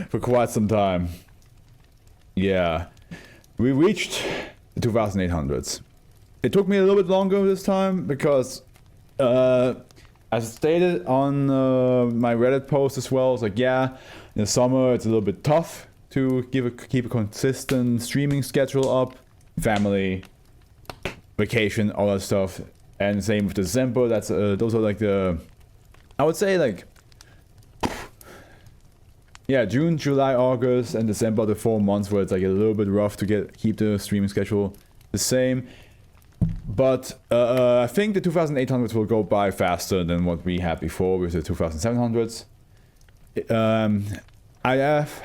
for quite some time. Yeah, we reached the 2800s. It took me a little bit longer this time because, as stated on my Reddit post as well, it's like, yeah, in the summer it's a little bit tough to keep a consistent streaming schedule up, family, vacation, all that stuff, and same with December. That's those are like the, I would say like, yeah, June, July, August, and December, the 4 months where it's like a little bit rough to keep the streaming schedule the same. But I think the 2800s will go by faster than what we had before with the 2700s. I have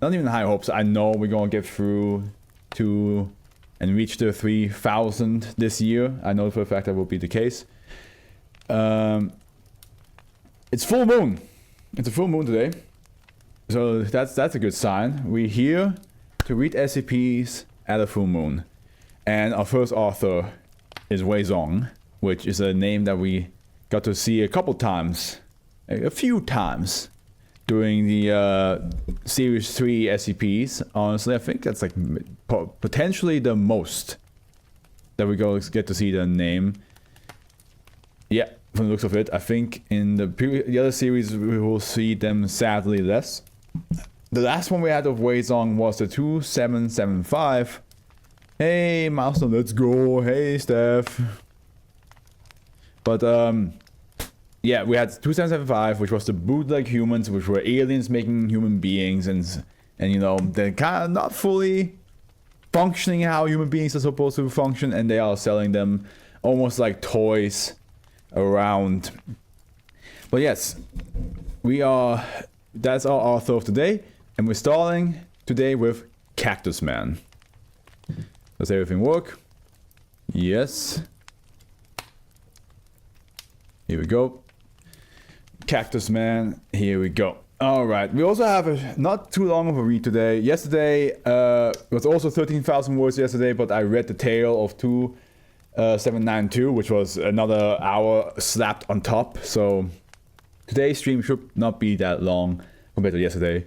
not even high hopes. I know we're gonna get through to and reach the 3000 this year. I know for a fact that will be the case. It's full moon. It's a full moon today, so that's a good sign. We're here to read SCPs at a full moon, and our first author is Wei Zong, which is a name that we got to see a few times during the Series 3 SCPs. Honestly, I think that's like potentially the most that we get to see the name. Yeah. From the looks of it, I think in the other series we will see them sadly less. The last one we had of Wei Zong was the 2775. Hey Milestone, let's go. Hey Steph. But yeah, we had 2775, which was the bootleg humans, which were aliens making human beings, and you know, they're kind of not fully functioning how human beings are supposed to function, and they are selling them almost like toys around. But yes, that's our author of today, and we're starting today with Cactusman. Does everything work? Yes. Here we go. Cactusman, here we go. Alright, we also have not too long of a read today. Yesterday, it was also 13,000 words yesterday, but I read the tale of 792, which was another hour slapped on top. So today's stream should not be that long compared to yesterday,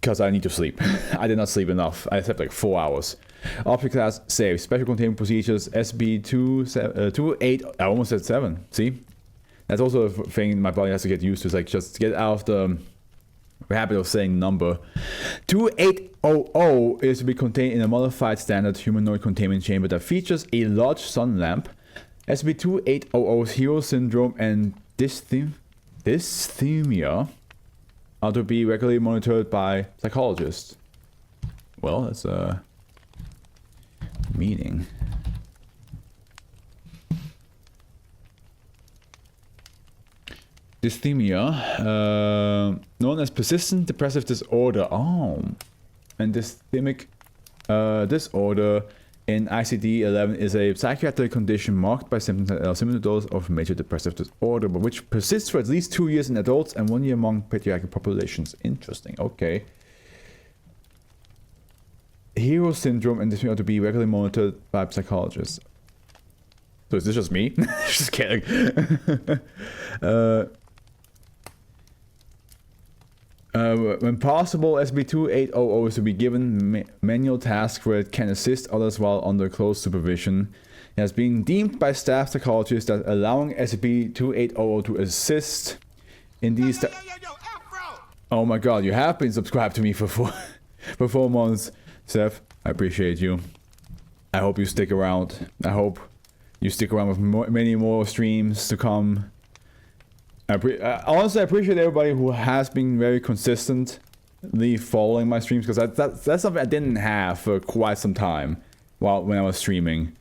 because I need to sleep. I did not sleep enough. I slept like 4 hours. Object class save. Special containment procedures. SB 28. I almost said 7. See? That's also a thing my body has to get used to. It's like just get out of the habit of saying number. 2800 is to be contained in a modified standard humanoid containment chamber that features a large sun lamp. SCP-2800's hero syndrome and dysthymia are to be regularly monitored by psychologists. Well, that's a meaning. Dysthymia, known as persistent depressive disorder. Oh, and dysthymic disorder in ICD-11 is a psychiatric condition marked by symptoms that are similar to those of major depressive disorder, but which persists for at least 2 years in adults and 1 year among pediatric populations. Interesting. Okay. Hero syndrome and dysthymia are to be regularly monitored by psychologists. So is this just me? Just kidding. When possible, SCP-2800 is to be given manual tasks where it can assist others while under close supervision. It has been deemed by staff psychologists that allowing SCP-2800 to assist in these... Oh my god, you have been subscribed to me for 4 months, Seth. I appreciate you. I hope you stick around. I hope you stick around with many more streams to come. Honestly, I appreciate everybody who has been very consistently following my streams, because that's something I didn't have for quite some time when I was streaming.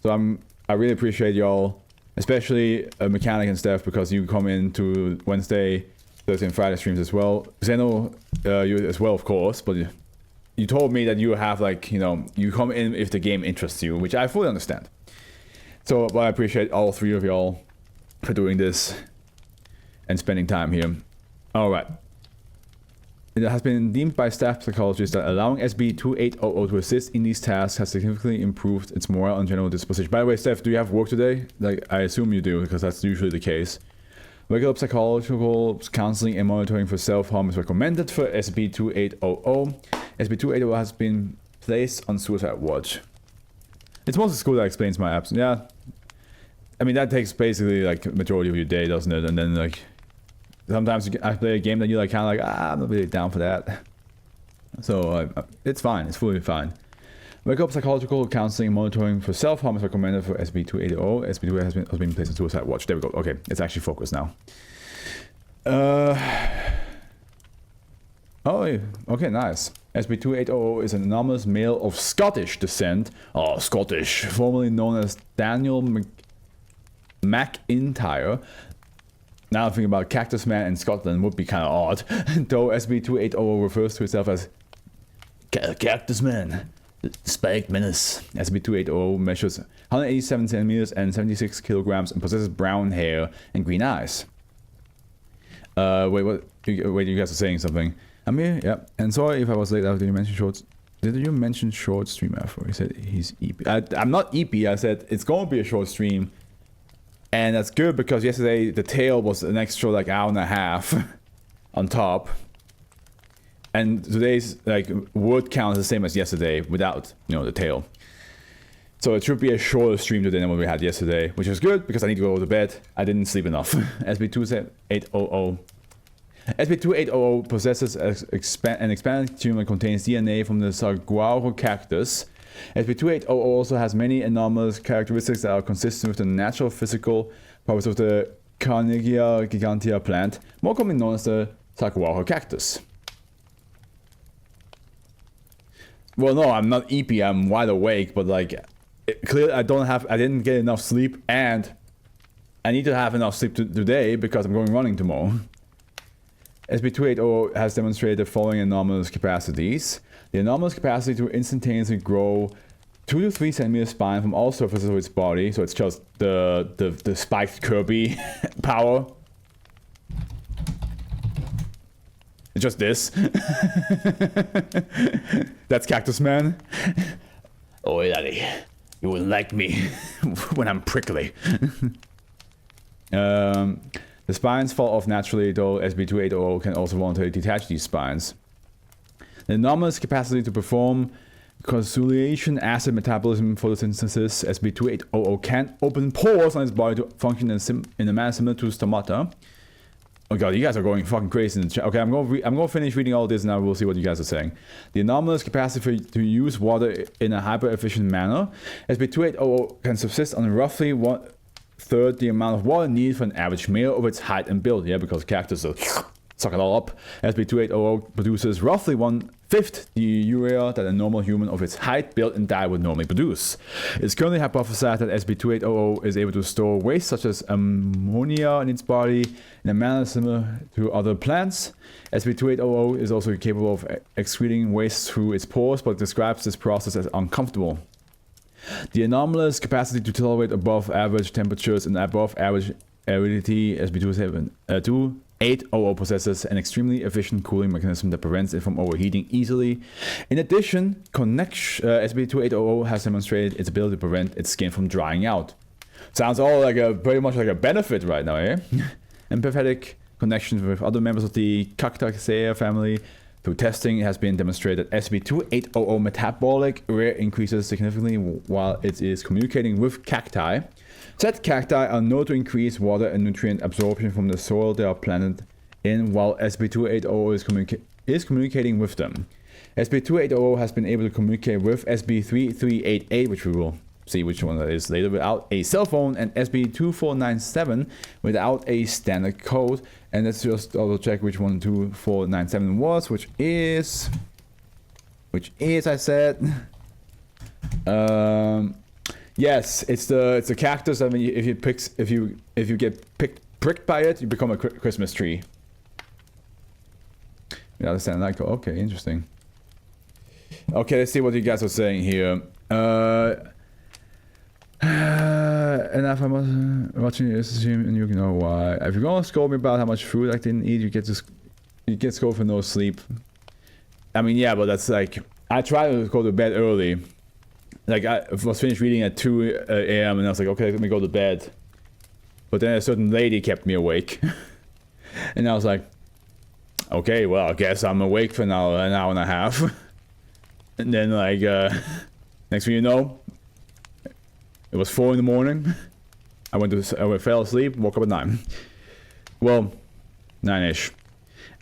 So I really appreciate y'all, especially Mechanic and Steph, because you come into Wednesday, Thursday, and Friday streams as well. Xeno, you as well, of course, but you told me that you have, like, you know, you come in if the game interests you, which I fully understand. So, but I appreciate all 3 of y'all for doing this and spending time here. Alright. It has been deemed by staff psychologists that allowing SCP-2800 to assist in these tasks has significantly improved its morale and general disposition. By the way, Steph, do you have work today? Like, I assume you do, because that's usually the case. Regular psychological counseling and monitoring for self-harm is recommended for SCP-2800. SCP-2800 has been placed on suicide watch. It's mostly school that explains my absence. Yeah. I mean, that takes basically like majority of your day, doesn't it? And then like sometimes I play a game that you're like kind of like, I'm not really down for that. So it's fine. It's fully fine. Wake-up psychological counseling and monitoring for self-harm is recommended for SCP-2800. SCP-2800 has been placed on suicide watch. There we go. Okay, it's actually focused now. Oh, okay, nice. SCP-2800 is an anomalous male of Scottish descent. Oh, Scottish. Formerly known as Daniel McIntyre. Now thinking about Cactusman in Scotland would be kind of odd. Though SCP-2800 refers to itself as Cactusman, the spiked menace. SCP-2800 measures 187 centimeters and 76 kilograms and possesses brown hair and green eyes. Wait, what? Wait, you guys are saying something. I'm here, yeah. And sorry if I was late after you mentioned shorts. Did you mention short stream after? He said he's EP. I'm not EP, I said it's going to be a short stream. And that's good because yesterday the tail was an extra like hour and a half on top. And today's like word count is the same as yesterday without, the tail. So it should be a shorter stream today than what we had yesterday, which is good because I need to go to bed. I didn't sleep enough. SCP-2800. SCP-2800 possesses an expanded tumor that contains DNA from the saguaro cactus. SCP-2800 also has many anomalous characteristics that are consistent with the natural physical properties of the Carnegie gigantea plant, more commonly known as the saguaro cactus. Well, no, I'm not EP, I'm wide awake, but like, clearly I didn't get enough sleep, and I need to have enough sleep today because I'm going running tomorrow. SCP-2800 has demonstrated the following anomalous capacities. The anomalous capacity to instantaneously grow 2 to 3 centimeter spine from all surfaces of its body, so it's just the spiked Kirby power. It's just this. That's Cactusman. Oh, daddy, you will like me when I'm prickly. The spines fall off naturally, though SCP-2800 can also voluntarily detach these spines. The anomalous capacity to perform consolidation acid metabolism photosynthesis, SCP-2800 can open pores on its body to function in a manner similar to stomata. Oh god, you guys are going fucking crazy in the chat. Okay, I'm gonna finish reading all this and I will see what you guys are saying. The anomalous capacity to use water in a hyper-efficient manner. SCP-2800 can subsist on roughly 1/3 the amount of water needed for an average male of its height and build. Yeah, because cactuses suck it all up. SCP-2800 produces roughly 1/5 the urea that a normal human of its height, build, and diet would normally produce. It's currently hypothesized that SCP-2800 is able to store waste such as ammonia in its body in a manner similar to other plants. SCP-2800 is also capable of excreting waste through its pores, but describes this process as uncomfortable. The anomalous capacity to tolerate above average temperatures and above average aridity, SCP-2800 possesses an extremely efficient cooling mechanism that prevents it from overheating easily. In addition, SCP-2800 has demonstrated its ability to prevent its skin from drying out. Sounds all like pretty much like a benefit right now, eh? Empathetic connections with other members of the Cactusea family. Through testing, it has been demonstrated that SCP-2800 metabolic rate increases significantly while it is communicating with cacti. Said cacti are known to increase water and nutrient absorption from the soil they are planted in, while SCP-2800 is communicating with them. SCP-2800 has been able to communicate with SCP-3388, which we will see which one that is later, without a cell phone, and SCP-2497 without a standard code. And let's just double check which one 2497 was, which is I said, yes, it's the cactus. I mean, if you get pricked by it, you become a Christmas tree. Without a standard code. Okay, interesting. Okay, let's see what you guys are saying here. And if I'm watching this stream and you know why. If you're gonna scold me about how much food I didn't eat, you get scolded for no sleep. I mean, yeah, but that's like, I try to go to bed early. Like, I was finished reading at 2 a.m. and I was like, okay, let me go to bed. But then a certain lady kept me awake. And I was like, okay, well, I guess I'm awake for now an hour and a half. And then, like, next thing you know, it was 4 in the morning. I fell asleep, woke up at 9. Well, 9-ish.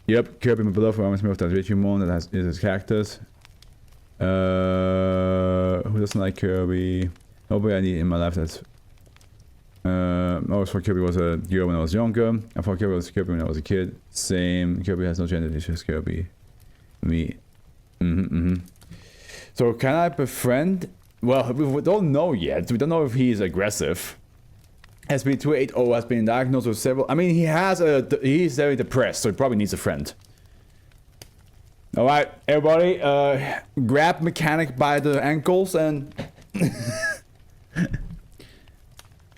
Yep, Kirby, my beloved, reminds me of that Digimon that is a cactus. Who doesn't like Kirby? Nobody I need in my life that's... I always thought Kirby was a girl when I was younger. I thought Kirby was Kirby when I was a kid. Same. Kirby has no gender, it's just Kirby. Me. So can I befriend? Well, we don't know yet. We don't know if he's aggressive. SCP-280 has been diagnosed with several... I mean, he's very depressed, so he probably needs a friend. Alright, everybody, grab Mechanic by the ankles and...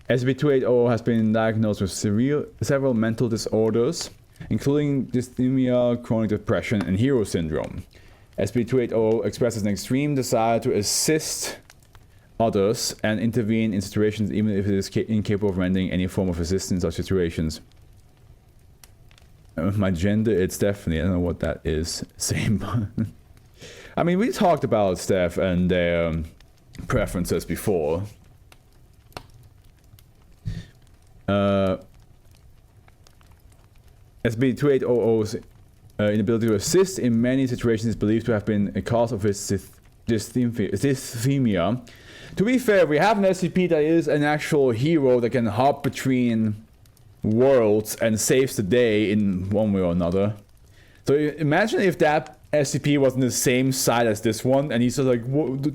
SCP-280 has been diagnosed with several mental disorders, including dysthymia, chronic depression, and hero syndrome. SCP-280 expresses an extreme desire to assist others and intervene in situations even if it is incapable of rendering any form of assistance in such situations. My gender, it's definitely, I don't know what that is. Same. I mean, we talked about Steph and their preferences before. SCP-2800's inability to assist in many situations is believed to have been a cause of his dysthymia. To be fair, we have an SCP that is an actual hero that can hop between worlds and saves the day in one way or another. So imagine if that SCP was on the same side as this one, and he's just like, what?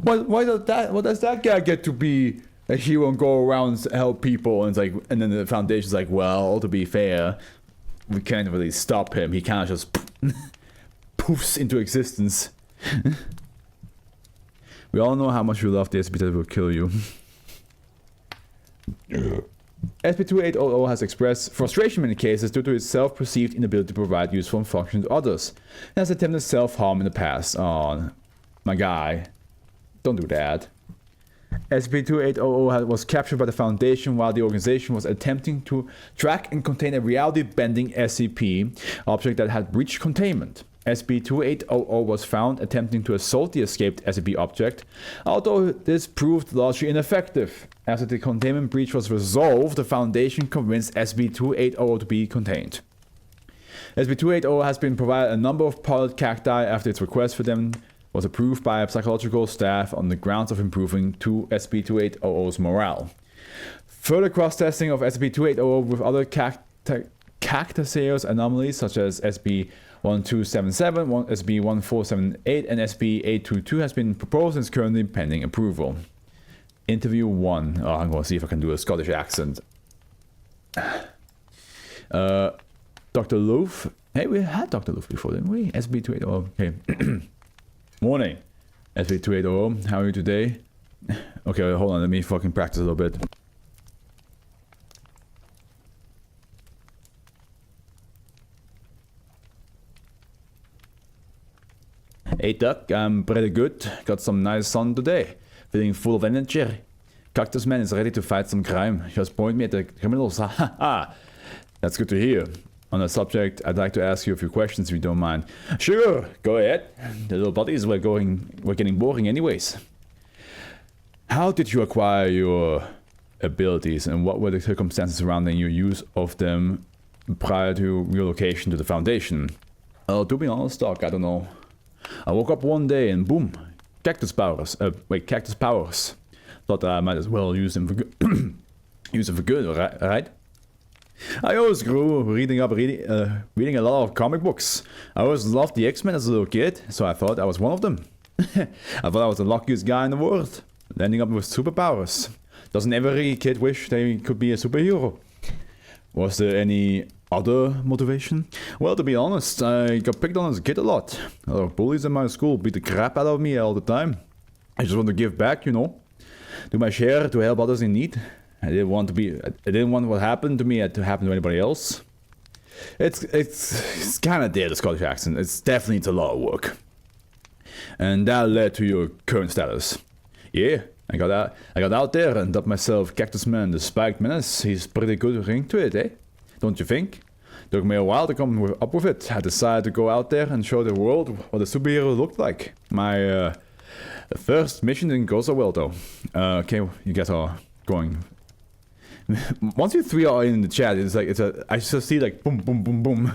Why does that guy get to be a hero and go around and help people? And it's like, and then the Foundation's like, well, to be fair, we can't really stop him. He kind of just poofs into existence. We all know how much you love the SCP that will kill you. SCP-2800 has expressed frustration in many cases due to its self-perceived inability to provide useful function to others, and has attempted self-harm in the past. Oh, my guy. Don't do that. SCP-2800 was captured by the Foundation while the organization was attempting to track and contain a reality-bending SCP object that had breached containment. SCP-2800 was found attempting to assault the escaped SCP object, although this proved largely ineffective. After the containment breach was resolved, the Foundation convinced SCP-2800 to be contained. SCP-2800 has been provided a number of potted cacti after its request for them was approved by psychological staff on the grounds of improving SCP-2800's morale. Further cross-testing of SCP-2800 with other cactaceous anomalies such as SCP-1277, SCP-1478, and SCP-822 has been proposed and is currently pending approval. Interview 1. Oh, I'm going to see if I can do a Scottish accent. Dr. Luff. Hey, we had Dr. Luff before, didn't we? SCP-280. Okay. Morning. SCP-280. How are you today? Okay, hold on. Let me fucking practice a little bit. Hey Doc, I'm pretty good. Got some nice sun today. Feeling full of energy. Cactusman is ready to fight some crime. Just point me at the criminals. Haha. That's good to hear. On the subject, I'd like to ask you a few questions if you don't mind. Sure, go ahead. The little buddies were getting boring anyways. How did you acquire your abilities and what were the circumstances surrounding your use of them prior to relocation to the Foundation? To be honest, Doc, I don't know. I woke up one day and boom, cactus powers. Cactus powers. Thought that I might as well use them for good. Use them for good, right? I always grew reading a lot of comic books. I always loved the X-Men as a little kid, so I thought I was one of them. I thought I was the luckiest guy in the world, ending up with superpowers. Doesn't every kid wish they could be a superhero? Was there any other motivation? Well, to be honest, I got picked on as a kid a lot. A lot of bullies in my school beat the crap out of me all the time. I just want to give back, you know. Do my share to help others in need. I didn't want what happened to me to happen to anybody else. It's kind of there, the Scottish accent. It's definitely a lot of work. And that led to your current status. Yeah, I got out there and dubbed myself Cactusman, the Spiked Menace. He's pretty good ring to it, eh? Don't you think? Took me a while to come up with it. I decided to go out there and show the world what a superhero looked like. My first mission didn't go so well though. Okay, you guys are going. Once you three are in the chat, it's like I just see like boom, boom, boom, boom.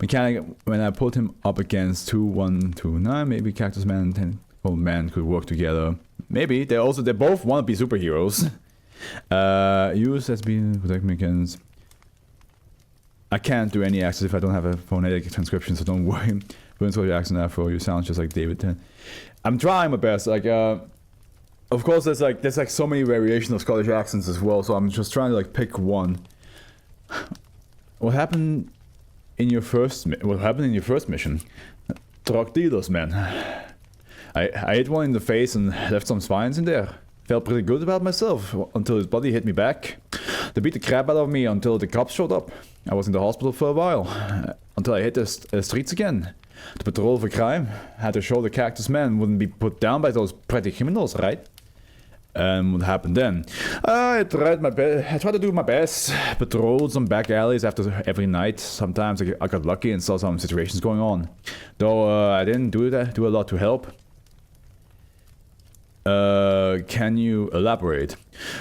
Mechanic, when I put him up against 2129, maybe Cactusman and Tentacle Man could work together. Maybe they both want to be superheroes. Use SCP protect me against. I can't do any access if I don't have a phonetic transcription, so don't worry. Don't your accent afro, you sound just like David 10. I'm trying my best. Like, of course, there's like so many variations of Scottish accents as well. So I'm just trying to like pick one. What happened in your first? What happened in your first mission? Drug dealers, man. I hit one in the face and left some spines in there. Felt pretty good about myself until his body hit me back. They beat the crap out of me until the cops showed up. I was in the hospital for a while, until I hit the streets again. To patrol for crime, had to show the Cactusman wouldn't be put down by those petty criminals, right? And what happened then? I tried to do my best. Patrolled some back alleys after every night. Sometimes I got lucky and saw some situations going on. Though I didn't do a lot to help. Can you elaborate?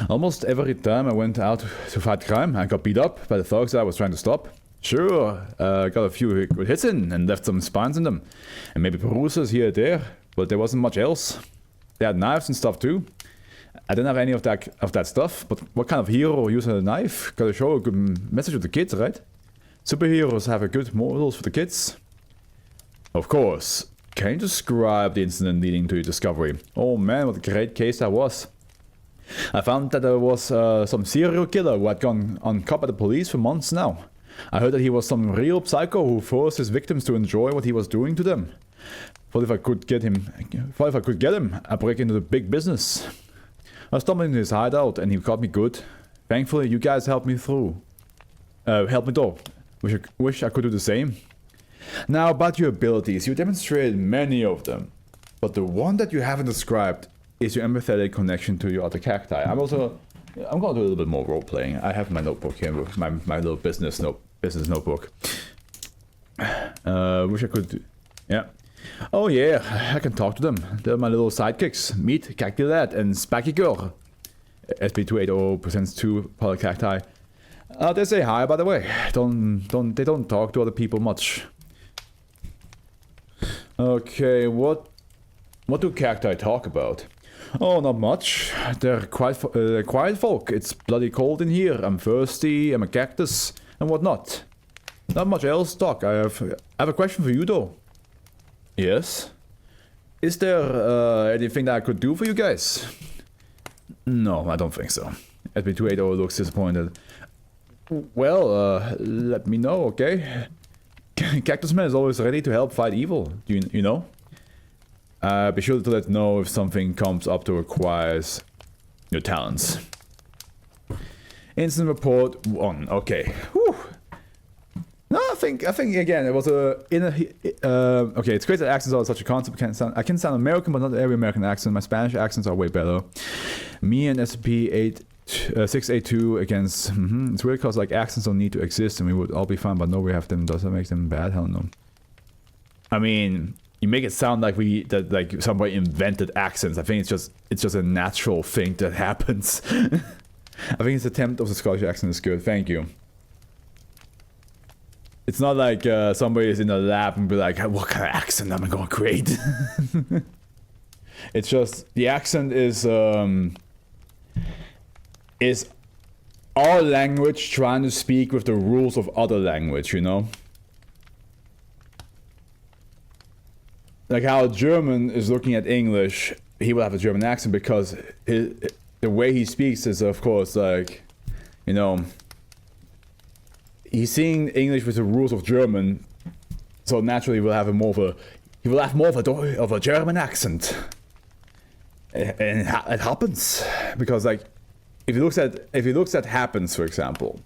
Almost every time I went out to fight crime, I got beat up by the thugs that I was trying to stop. Sure, got a few good hits in and left some spines in them. And maybe bruises here and there, but there wasn't much else. They had knives and stuff too. I didn't have any of that stuff, but what kind of hero uses a knife? Gotta show a good message to the kids, right? Superheroes have a good morals for the kids. Of course. Can you describe the incident leading to your discovery? Oh man, what a great case that was. I found that there was some serial killer who had gone uncovered by the police for months now. I heard that he was some real psycho who forced his victims to enjoy what he was doing to them. Thought if I could get him, I'd break into the big business. I stumbled into his hideout and he caught me good. Thankfully, you guys helped me though. Wish I could do the same. Now about your abilities, you demonstrated many of them, but the one that you haven't described is your empathetic connection to your other cacti. I'm gonna do a little bit more role playing. I have my notebook here, my little business notebook. Wish I could do, yeah. Oh yeah, I can talk to them. They're my little sidekicks. Meet Cacti Lad and Spacky Girl. SB280 presents 2 polycacti. They say hi, by the way. They don't talk to other people much. Okay, what do cacti talk about? Oh, not much. They're quiet folk. It's bloody cold in here. I'm thirsty. I'm a cactus and whatnot. Not much else talk. I have a question for you though. Yes. Is there anything that I could do for you guys? No, I don't think so. SB280 looks disappointed. Well, let me know, okay? Cactusman is always ready to help fight evil, you know? Be sure to let know if something comes up that requires your talents. Incident report 1, okay. Whew. No, I think again it was okay. It's great that accents are such a concept. I can sound American, but not every American accent. My Spanish accents are way better. Me and SCP-682 against. It's weird because like accents don't need to exist, and we would all be fine. But no, we have them. Does that make them bad? Hell no. I mean, you make it sound like like somebody invented accents. I think it's just a natural thing that happens. I think his attempt of the Scottish accent is good. Thank you. It's not like somebody is in the lab and be like, what kind of accent am I going to create? It's just, the accent is our language trying to speak with the rules of other language, you know? Like how a German is looking at English, he will have a German accent because the way he speaks is, of course, like, you know, he's seeing English with the rules of German, so naturally he will have more of a German accent. And it happens because, like, if he looks at happens, for example,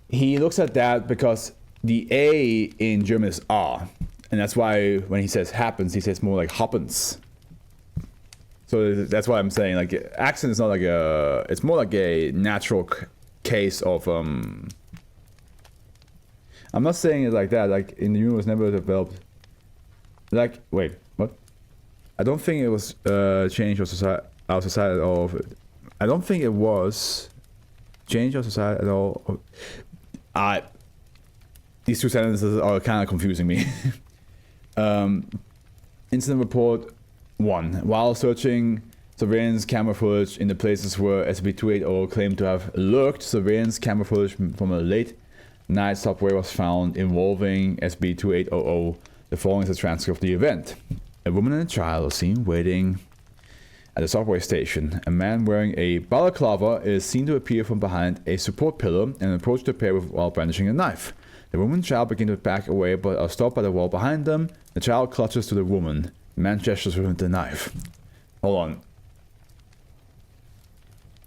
he looks at that because the A in German is A, and that's why when he says happens, he says more like happens. So that's why I'm saying, like, accent is not like a, it's more like a natural case of, I'm not saying it like that, like, in the universe never developed, like, wait, what? I don't think it was, change of society, our society at all. I don't think it was change of society at all. These two sentences are kind of confusing me. Incident report 1. While searching surveillance camera footage in the places where SCP-280 claimed to have lurked, surveillance camera footage from a late night subway was found involving SCP-2800. The following is a transcript of the event. A woman and a child are seen waiting at the subway station. A man wearing a balaclava is seen to appear from behind a support pillar and approach the pair while brandishing a knife. The woman and child begin to back away but are stopped by the wall behind them. The child clutches to the woman. The man gestures with the knife. Hold on.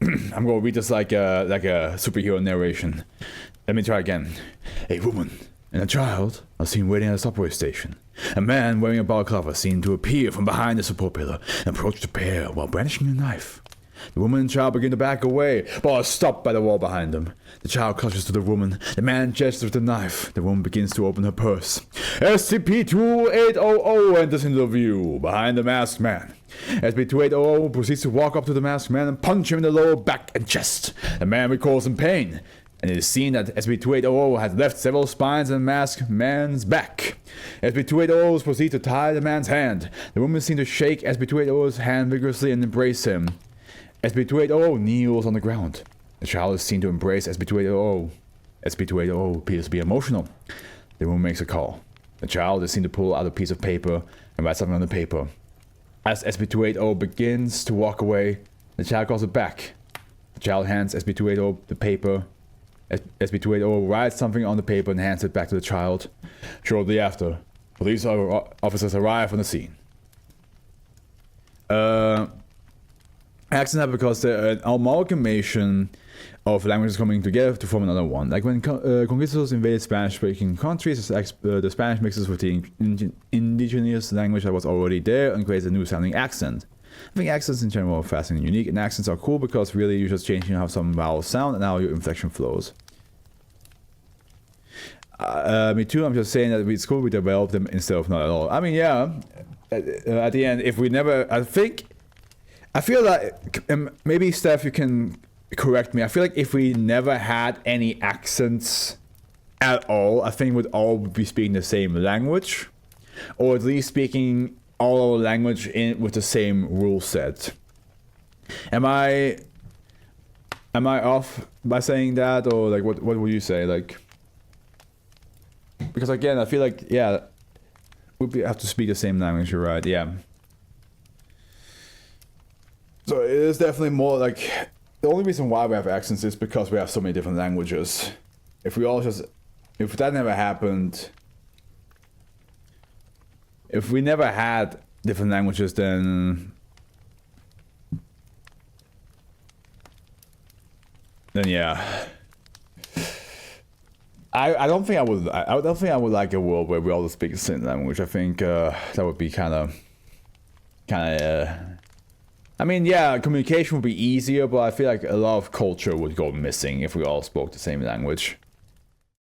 I'm gonna read this like a superhero narration. Let me try again. A woman and a child are seen waiting at a subway station. A man wearing a balaclava is seen to appear from behind the support pillar and approach the pair while brandishing a knife. The woman and child begin to back away, but are stopped by the wall behind them. The child clutches to the woman. The man gestures with the knife. The woman begins to open her purse. SCP-2800 enters into view behind the masked man. SCP-2800 proceeds to walk up to the masked man and punch him in the lower back and chest. The man recoils in pain, and it is seen that SCP-2800 has left several spines in the masked man's back. SCP-2800 proceeds to tie the man's hand. The woman seems to shake SCP-2800's hand vigorously and embrace him. SCP-2800 kneels on the ground. The child is seen to embrace SCP-2800. SCP-2800 appears to be emotional. The woman makes a call. The child is seen to pull out a piece of paper and write something on the paper. As SCP-2800 begins to walk away, the child calls it back. The child hands SCP-2800 the paper. SCP-2800 writes something on the paper and hands it back to the child. Shortly after, police officers arrive on the scene. Accident happened because an amalgamation of languages coming together to form another one. Like when conquistadors invaded Spanish-speaking countries, the Spanish mixes with the indigenous language that was already there and creates a new sounding accent. I think accents in general are fascinating and unique, and accents are cool because really you're just changing how some vowels sound and how your inflection flows. Me too, I'm just saying that it's cool we developed them instead of not at all. I mean, yeah, at the end, if we never, I feel like, maybe Steph, you can correct me. I feel like if we never had any accents at all, I think we'd all be speaking the same language, or at least speaking all our language with the same rule set. Am I off by saying that, or like what would you say? Like, because again, I feel like, yeah, we'd have to speak the same language. You're right. Yeah. So it is definitely more like, the only reason why we have accents is because we have so many different languages. If that never happened, if we never had different languages, then yeah. I don't think I would like a world where we all speak the same language. I think that would be kind of I mean, yeah, communication would be easier, but I feel like a lot of culture would go missing if we all spoke the same language.